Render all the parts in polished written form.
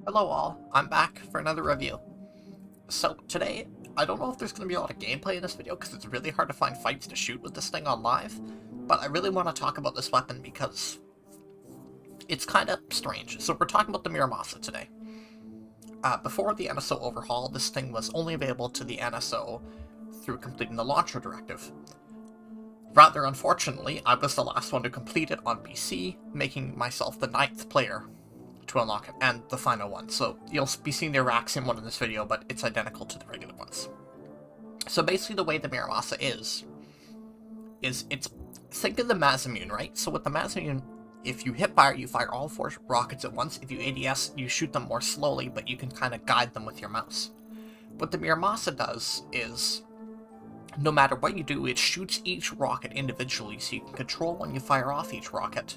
Hello all, I'm back for another review. So today, I don't know if there's going to be a lot of gameplay in this video because it's really hard to find fights to shoot with this thing on live, but I really want to talk about this weapon because it's kind of strange. So we're talking about the Muramasa today. Before the NSO overhaul, this thing was only available to the NSO through completing the launcher directive. Rather unfortunately, I was the last one to complete it on PC, making myself the 9th player to unlock it, and the final one. So you'll be seeing the Araxian one in this video, but it's identical to the regular ones. So basically the way the Muramasa is it's, think of the Masamune, right? So with the Masamune, if you hip fire, you fire all 4 rockets at once. If you ADS, you shoot them more slowly, but you can kind of guide them with your mouse. What the Muramasa does is, no matter what you do, it shoots each rocket individually, so you can control when you fire off each rocket.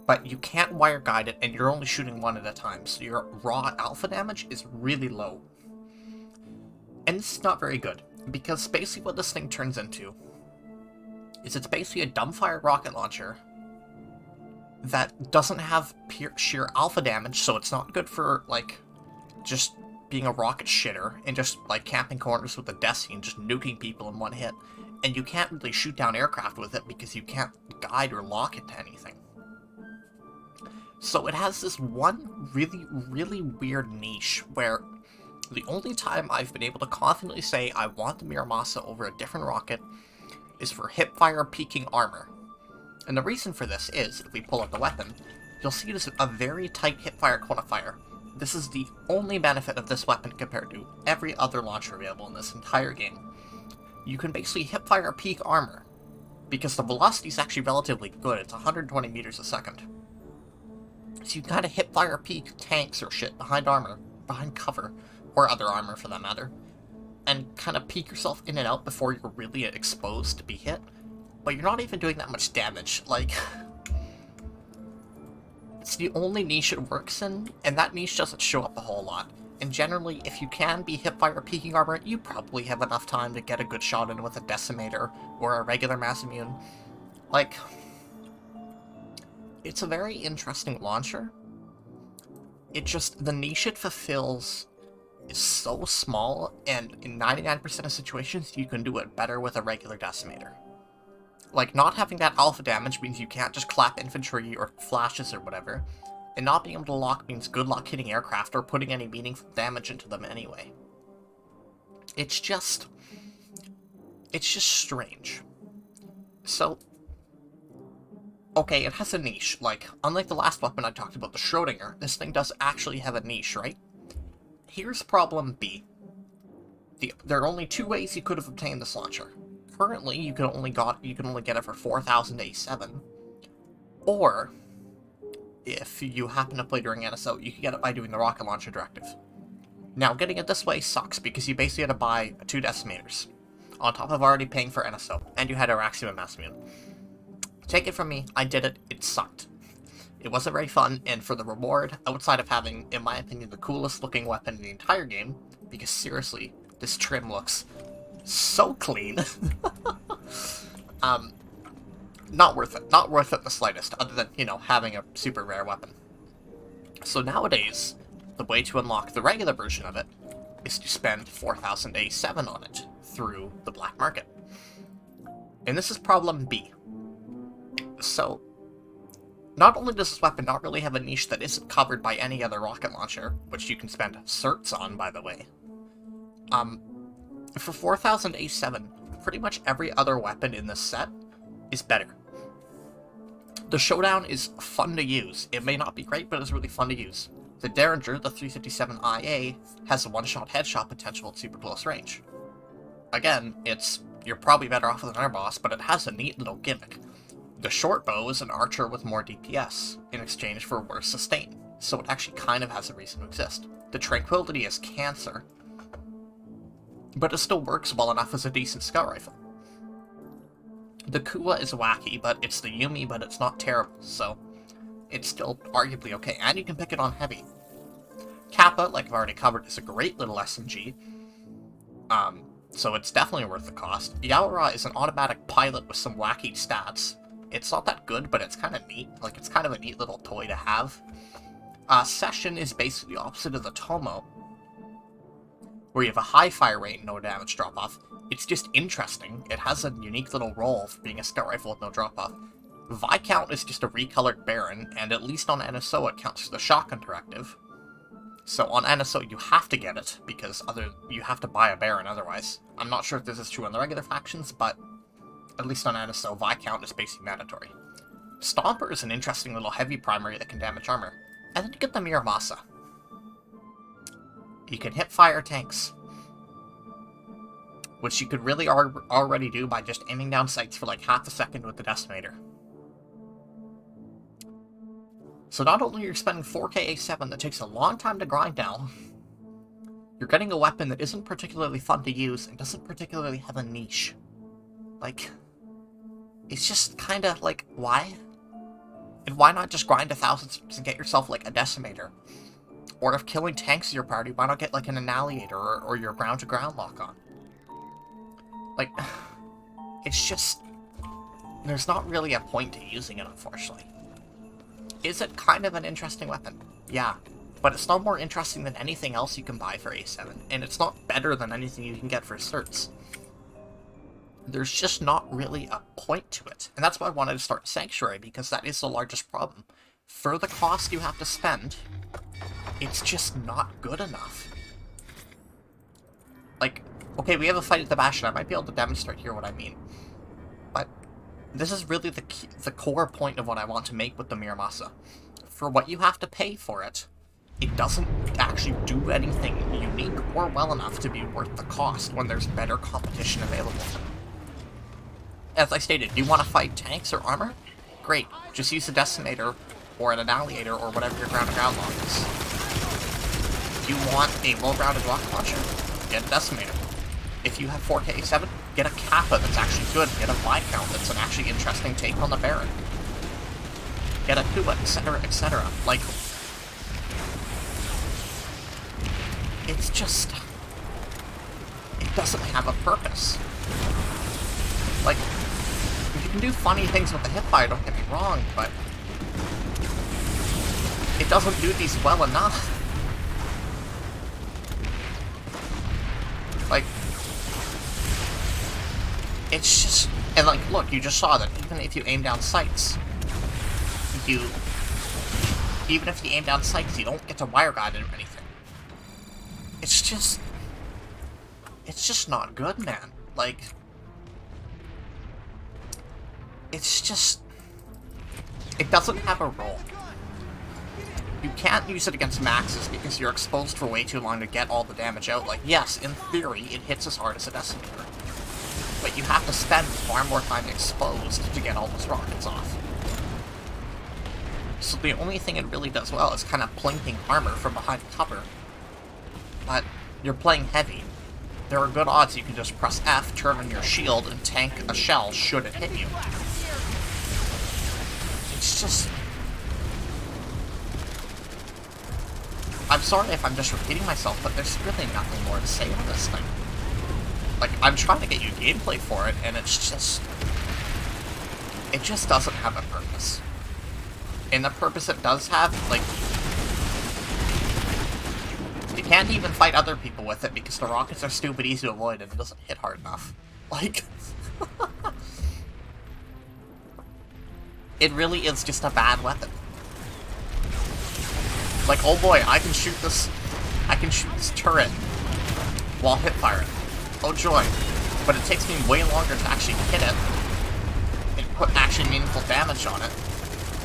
But you can't wire guide it, and you're only shooting one at a time, so your raw alpha damage is really low. And this is not very good, because basically what this thing turns into is it's basically a dumbfire rocket launcher that doesn't have sheer alpha damage, so it's not good for, like, just being a rocket shitter and just, like, camping corners with the Deci and just nuking people in one hit. And you can't really shoot down aircraft with it because you can't guide or lock it to anything. So it has this one really weird niche where the only time I've been able to confidently say I want the Muramasa over a different rocket is for hipfire peaking armor. And the reason for this is, if we pull out the weapon, you'll see it is a very tight hipfire quantifier. This is the only benefit of this weapon compared to every other launcher available in this entire game. You can basically hipfire peak armor, because the velocity is actually relatively good. It's 120 meters a second. So you can kind of hipfire peak tanks or shit behind armor, behind cover, or other armor for that matter, and kind of peek yourself in and out before you're really exposed to be hit. But you're not even doing that much damage. Like, it's the only niche it works in, and that niche doesn't show up a whole lot. And generally, if you can be hipfire peaking armor, you probably have enough time to get a good shot in with a decimator or a regular Masamune. Like, it's a very interesting launcher. It just, the niche it fulfills is so small, and in 99% of situations, you can do it better with a regular decimator. Like, not having that alpha damage means you can't just clap infantry or flashes or whatever, and not being able to lock means good luck hitting aircraft or putting any meaningful damage into them anyway. It's just strange. So, okay, it has a niche. Like, unlike the last weapon I talked about, the Schrodinger, this thing does actually have a niche, right? Here's problem B. There are only 2 ways you could have obtained this launcher. Currently, you can only get it for 4,000 A7, or if you happen to play during NSO, you can get it by doing the rocket launcher directive. Now, getting it this way sucks because you basically had to buy 2 decimators, on top of already paying for NSO, and you had Araxian and Masamune. Take it from me, I did it, it sucked. It wasn't very fun, and for the reward, outside of having, in my opinion, the coolest looking weapon in the entire game, because seriously, this trim looks so clean. Not worth it. Not worth it the slightest, other than, you know, having a super rare weapon. So nowadays, the way to unlock the regular version of it is to spend 4,000 A7 on it through the black market. And this is problem B. So, not only does this weapon not really have a niche that isn't covered by any other rocket launcher, which you can spend certs on, by the way, for 4,000 A7, pretty much every other weapon in this set is better. The Showdown is fun to use. It may not be great, but it's really fun to use. The Derringer, the 357 IA, has a one-shot headshot potential at super close range. Again, you're probably better off with an air boss, but it has a neat little gimmick. The short bow is an archer with more DPS, in exchange for worse sustain, so it actually kind of has a reason to exist. The Tranquility is cancer, but it still works well enough as a decent scout rifle. The Kuwa is wacky, but it's the Yumi, but it's not terrible, so it's still arguably okay, and you can pick it on heavy. Kappa, like I've already covered, is a great little SMG, so it's definitely worth the cost. Yaora is an automatic pilot with some wacky stats. It's not that good, but it's kind of neat. Like, it's kind of a neat little toy to have. Session is basically the opposite of the Tomo, where you have a high fire rate and no damage drop-off. It's just interesting. It has a unique little role for being a scout rifle with no drop-off. Viscount is just a recolored Baron, and at least on NSO it counts as the shotgun directive. So on NSO you have to get it, because you have to buy a Baron otherwise. I'm not sure if this is true on the regular factions, but at least on NSO, Viscount is basically mandatory. Stomper is an interesting little heavy primary that can damage armor. And then you get the Muramasa. You can hip fire tanks, which you could really already do by just aiming down sights for like half a second with the Decimator. So not only are you spending 4k A7 that takes a long time to grind down, you're getting a weapon that isn't particularly fun to use and doesn't particularly have a niche. Like, it's just kinda like, why? And why not just grind 1,000 and get yourself like a Decimator? Or if killing tanks is your priority, why not get like an Annihilator or your ground-to-ground lock-on? Like, it's just... there's not really a point to using it, unfortunately. Is it kind of an interesting weapon? Yeah. But it's no more interesting than anything else you can buy for A7. And it's not better than anything you can get for certs. There's just not really a point to it. And that's why I wanted to start Sanctuary, because that is the largest problem. For the cost you have to spend, it's just not good enough. Like, okay, we have a fight at the Bastion. I might be able to demonstrate here what I mean. But this is really the core point of what I want to make with the Muramasa. For what you have to pay for it, it doesn't actually do anything unique or well enough to be worth the cost when there's better competition available. As I stated, do you want to fight tanks or armor? Great, just use a Decimator or an Annihilator or whatever your ground-to-ground lock is. Do you want a low-grounded rocket launcher? Get a Decimator. If you have 4k A7, get a Kappa that's actually good. Get a Viscount that's an actually interesting take on the Baron. Get a Kuba, etc., etc. Like, it's just... it doesn't have a purpose. Like, you can do funny things with the hipfire, don't get me wrong, but it doesn't do these well enough. Like, it's just... and like, look, you just saw that even if you aim down sights, you don't get to wire guide it or anything. It's just not good, man. Like, it's just... it doesn't have a role. You can't use it against maxes because you're exposed for way too long to get all the damage out. Like, yes, in theory, it hits as hard as a Decimator. But you have to spend far more time exposed to get all those rockets off. So the only thing it really does well is kind of plinking armor from behind cover. But you're playing heavy. There are good odds you can just press F, turn on your shield, and tank a shell should it hit you. It's just... I'm sorry if I'm just repeating myself, but there's really nothing more to say on this thing. Like, I'm trying to get you gameplay for it, and it's just... it just doesn't have a purpose. And the purpose it does have, like... you can't even fight other people with it because the rockets are stupid easy to avoid and it doesn't hit hard enough. Like... it really is just a bad weapon. Like, oh boy, I can shoot this turret while hip firing. Oh joy. But it takes me way longer to actually hit it and put actually meaningful damage on it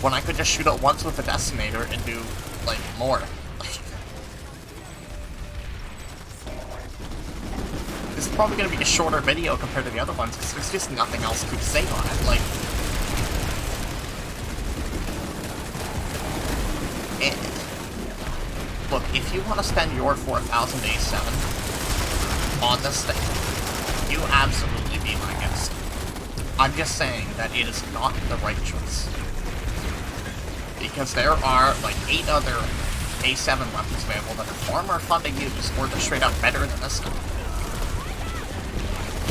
when I could just shoot it once with a Decimator and do, like, more. This is probably going to be a shorter video compared to the other ones because there's just nothing else to say on it. Like, look, if you want to spend your 4,000 A7 on this thing, you absolutely be my guest. I'm just saying that it is not the right choice. Because there are, like, 8 other A7 weapons available that are far more fun to use, or they're straight up better than this one.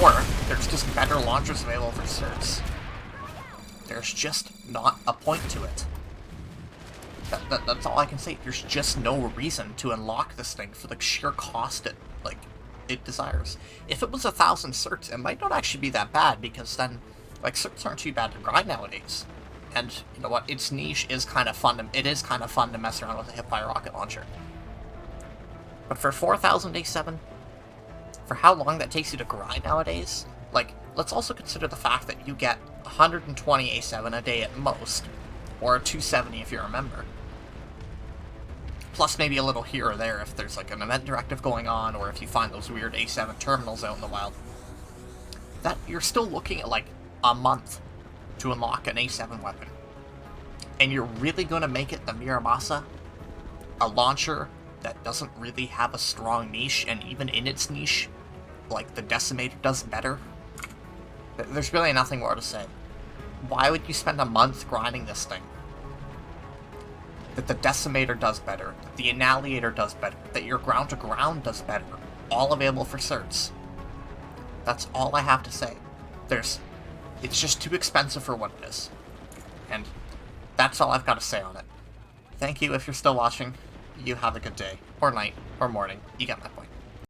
Or, there's just better launchers available for certs. There's just not a point to it. That's all I can say. There's just no reason to unlock this thing for the sheer cost it desires. If it was 1,000 certs, it might not actually be that bad, because then, like, certs aren't too bad to grind nowadays. And, you know what, its niche is kind of fun it is kind of fun to mess around with a hip-fire rocket launcher. But for 4,000 A7, for how long that takes you to grind nowadays, like, let's also consider the fact that you get 120 A7 a day at most, or 270 if you're a member. Plus maybe a little here or there if there's like an event directive going on, or if you find those weird A7 terminals out in the wild. That you're still looking at like a month to unlock an A7 weapon. And you're really going to make it the Muramasa, a launcher that doesn't really have a strong niche, and even in its niche, like the Decimator does better. There's really nothing more to say. Why would you spend a month grinding this thing? That the Decimator does better, that the Annihilator does better, that your ground-to-ground does better, all available for certs. That's all I have to say. It's just too expensive for what it is. And that's all I've got to say on it. Thank you if you're still watching. You have a good day, or night, or morning. You get my point.